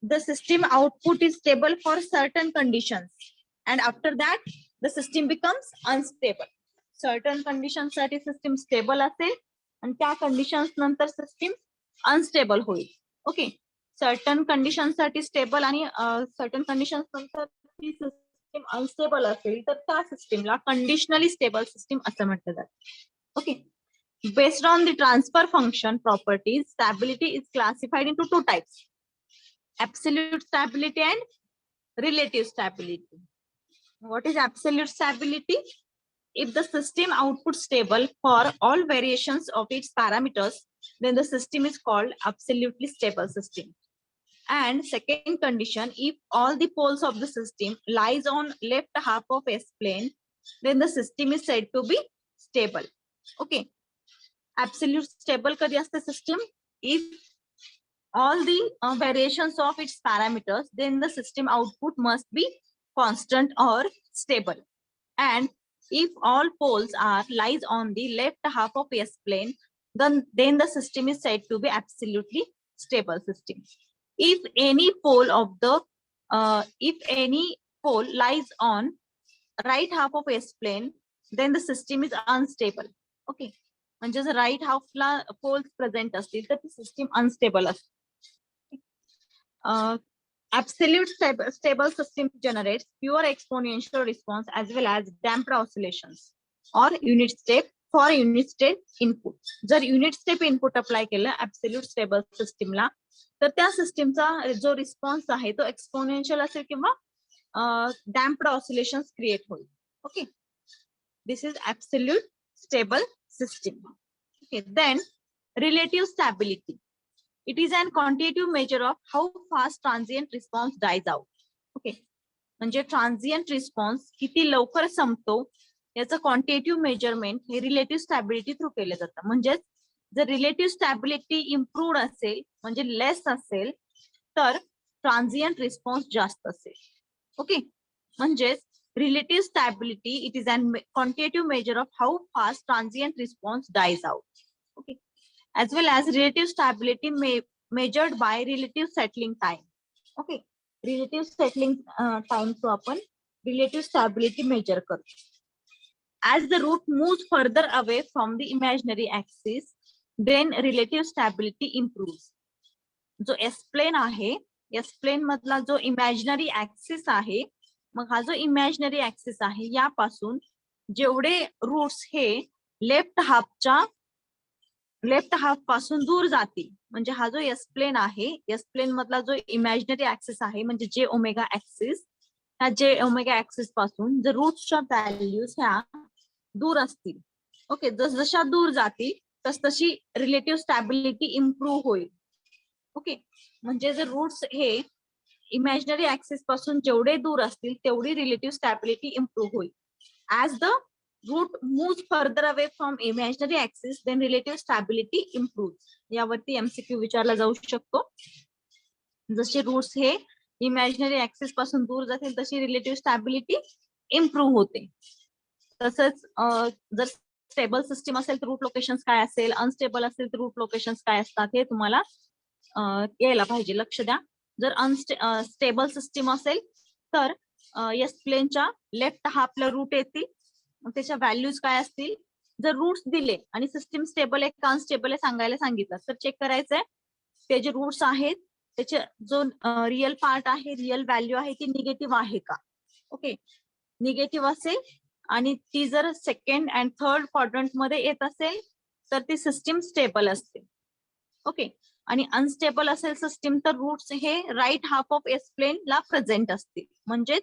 the system output is stable for certain conditions and after that the system becomes unstable. Certain conditions साठी system stable असेल आणि त्या conditions नंतर system unstable होईल. Okay. Certain condition साठी stable आणि certain conditions नंतर ती सिस्टीम अनस्टेबल असेल तर त्या सिस्टीमला कंडिशनली स्टेबल सिस्टीम असं म्हटलं जातं. Okay. Based on the transfer function properties, stability is classified into 2 types, absolute stability and relative stability. What is absolute stability? If the system output stable for all variations of its parameters, then the system is called absolutely stable system. And second condition, if all the poles of the system lies on left half of S-plane, then the system is said to be stable. Okay. Absolute stable कधी असते system? If all the variations of its parameters, then the system output must be constant or stable. And if all poles lies on the left half of S-plane, then the system is said to be absolutely stable system. If any pole lies on right half of S-plane, then the system is unstable. Okay. म्हणजे जर right हाफला poles present असतील तर ती system unstable असते. Absolute stable system generates pure exponential response as well as damped oscillations or unit step for unit step input. जर unit step input apply केलं absolute stable system ला तर त्या सिस्टीमचा जो रिस्पॉन्स आहे तो एक्सपोनेन्शियल असेल किंवा damped oscillations क्रिएट होईल. Okay. This is absolute stable system. Okay. Then relative stability. It is an quantitative measure of how fast transient response dies out. Okay. म्हणजे ट्रान्झिएंट रिस्पॉन्स किती लवकर संपतो याचं क्वांटिटेटिव्ह मेजरमेंट हे relative stability through केलं जातं. म्हणजेच जर रिलेटिव्ह स्टॅबिलिटी इम्प्रूव्ड असेल म्हणजे लेस असेल तर ट्रान्झिएंट रिस्पॉन्स जास्त असेल. ओके, म्हणजेच relative stability it is an quantitative measure of how fast transient response dies out. Okay, as well as relative stability measured by relative settling time. Okay, relative settling time तो आपण relative stability measure करतो. As the root moves further away from the imaginary axis, then relative stability improves. जो S-plane आहे, S-plane मधला जो imaginary axis आहे, मग हा जो imaginary axis आहे यापासून जेवढे रूट्स हे लेफ्ट हाफ पासून दूर जातील म्हणजे हा जो एस प्लेन आहे, एस प्लेन मधला जो इमॅजिनरी ऍक्सिस आहे म्हणजे जे ओमेगा ऍक्सिस, ह्या जे ओमेगा ऍक्सिस पासून जर रूट्सच्या व्हॅल्यूज ह्या दूर असतील, ओके, जसजशा दूर जातील तसतशी रिलेटिव्ह स्टॅबिलिटी इम्प्रूव्ह होईल. ओके, म्हणजे जर रूट्स हे इमॅजिनरी ऍक्सिस पासून जेवढे दूर असतील तेवढी रिलेटिव्ह स्टॅबिलिटी इम्प्रूव्ह होईल. As the root moves further away from imaginary axis, then relative stability improves. यावरती MCQ विचारला जाऊ शकतो. जसे रूट्स हे इमॅजिनरी ऍक्सिस पासून दूर जातील तशी रिलेटिव्ह स्टॅबिलिटी इम्प्रूव्ह होते. तसंच जर स्टेबल सिस्टीम असेल तर रूट लोकेशन्स काय असेल, अनस्टेबल असेल तर रूट लोकेशन्स काय असतात हे तुम्हाला यायला पाहिजे, लक्ष द्या. जर स्टेबल सिस्टीम असेल तर एस प्लेनच्या लेफ्ट हाफला रूट येतील, त्याच्या व्हॅल्यूज काय असतील. जर रूट्स दिले आणि सिस्टीम स्टेबल आहे का अनस्टेबल आहे सांगायला सांगितलं तर चेक करायचंय ते जे रूट्स आहेत त्याचे जो रिअल पार्ट आहे, रिअल व्हॅल्यू आहे ती निगेटिव्ह आहे का. ओके, निगेटिव्ह असेल आणि ती जर सेकंड अँड थर्ड क्वाड्रंट मध्ये येत असेल तर ती सिस्टीम स्टेबल असते. ओके, आणि अनस्टेबल असेल सिस्टीम तर रूट्स हे right half of S plane ला प्रेझेंट असतील. म्हणजेच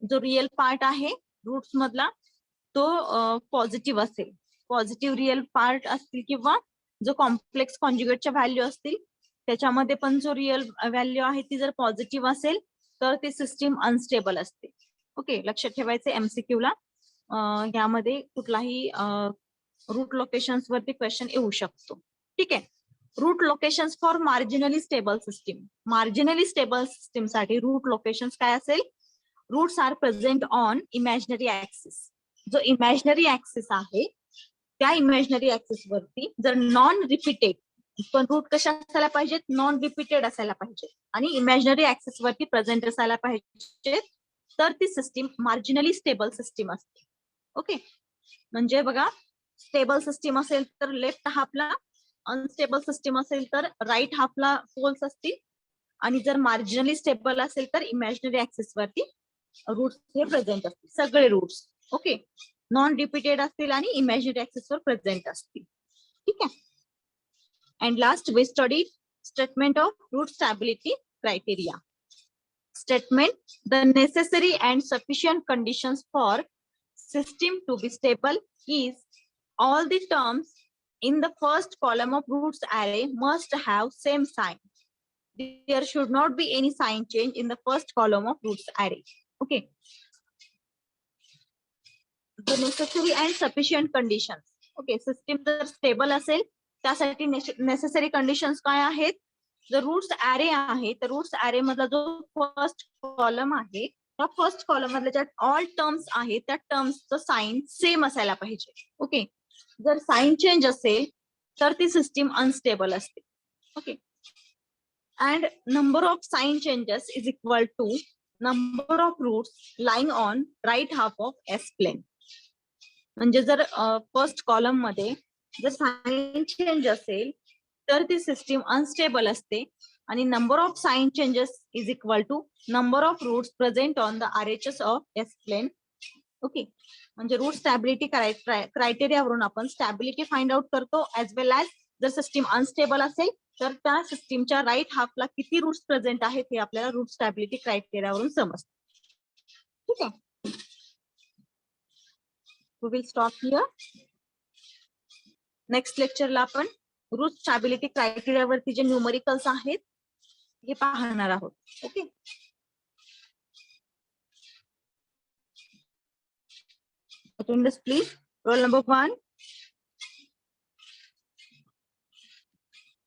जो रिअल पार्ट आहे रूट्स मधला तो पॉझिटिव्ह असेल, पॉझिटिव्ह रिअल पार्ट असतील किंवा जो कॉम्प्लेक्स कॉन्ज्युगेटच्या व्हॅल्यू असतील त्याच्यामध्ये पण जो रिअल व्हॅल्यू आहे ती जर पॉझिटिव्ह असेल तर ती सिस्टीम अनस्टेबल असते. ओके, लक्षात ठेवायचं MCQ ला यामध्ये कुठलाही रूट लोकेशन्स वरती क्वेश्चन येऊ शकतो. ठीक आहे, root locations for marginally stable system. Marginally stable system साठी रूट लोकेशन्स काय असेल, roots are present on imaginary axis. जो इमॅजिनरी ऍक्सिस आहे त्या इमॅजिनरी ऍक्सिस वरती जर नॉन रिपीटेड, पण रूट कशा असायला पाहिजेत, नॉन रिपीटेड असायला पाहिजे आणि इमॅजिनरी ऍक्सिस वरती प्रेझेंट असायला पाहिजे तर ती सिस्टीम मार्जिनली स्टेबल सिस्टीम असते. ओके, म्हणजे बघा स्टेबल सिस्टीम असेल तर लेफ्ट हाफला, अनस्टेबल सिस्टीम असेल तर राईट हाफला पोल्स असतील आणि जर मार्जिनली स्टेबल असेल तर इमॅजिनरी ऍक्सिस वरती रूट्स हे प्रेझेंट असतील, सगळे रूट्स. ओके, नॉन रिपीटेड असतील आणि इमॅजिनरी ऍक्सिस वर प्रेझेंट असतील. ठीक आहे, and last we study statement of root stability criteria. Statement: the necessary and sufficient conditions for system to be stable is all the terms in the first column of roots array must have same sign. There should not be any sign change in the first column of roots array. Okay. The necessary and sufficient conditions. Okay, system जर stable असेल त्यासाठी necessary conditions काय आहेत. जर roots array आहे तर roots array मधला जो फर्स्ट कॉलम आहे त्या फर्स्ट कॉलम मधल्या ज्या ऑल टर्म्स आहेत त्या टर्म्सचं साइन सेम असायला पाहिजे. ओके, जर साइन चेंज असेल तर ती सिस्टीम अनस्टेबल असते. Okay, and number of sign changes is equal to number of roots lying on right half of S plane. म्हणजे जर फर्स्ट कॉलम मध्ये जर साइन चेंज असेल तर ती सिस्टीम अनस्टेबल असते आणि number of sign changes is equal to number of roots present on the RHS of S plane. Okay, म्हणजे रूट स्टॅबिलिटी क्रायटेरियावरून आपण स्टॅबिलिटी फाइंड आउट करतो, ऍज वेल ऍज जर सिस्टीम अनस्टेबल असेल तर त्या सिस्टीमच्या राईट हाफला किती रूट्स प्रेझेंट आहेत हे आपल्याला रूट स्टॅबिलिटी क्रायटेरियावरून समजतं. ठीक आहे, we will stop here. Next लेक्चरला आपण रूट स्टॅबिलिटी क्रायटेरिया वरती जे न्यूमरिकल्स आहेत हे पाहणार आहोत. Okay, attendance please. Roll number 1.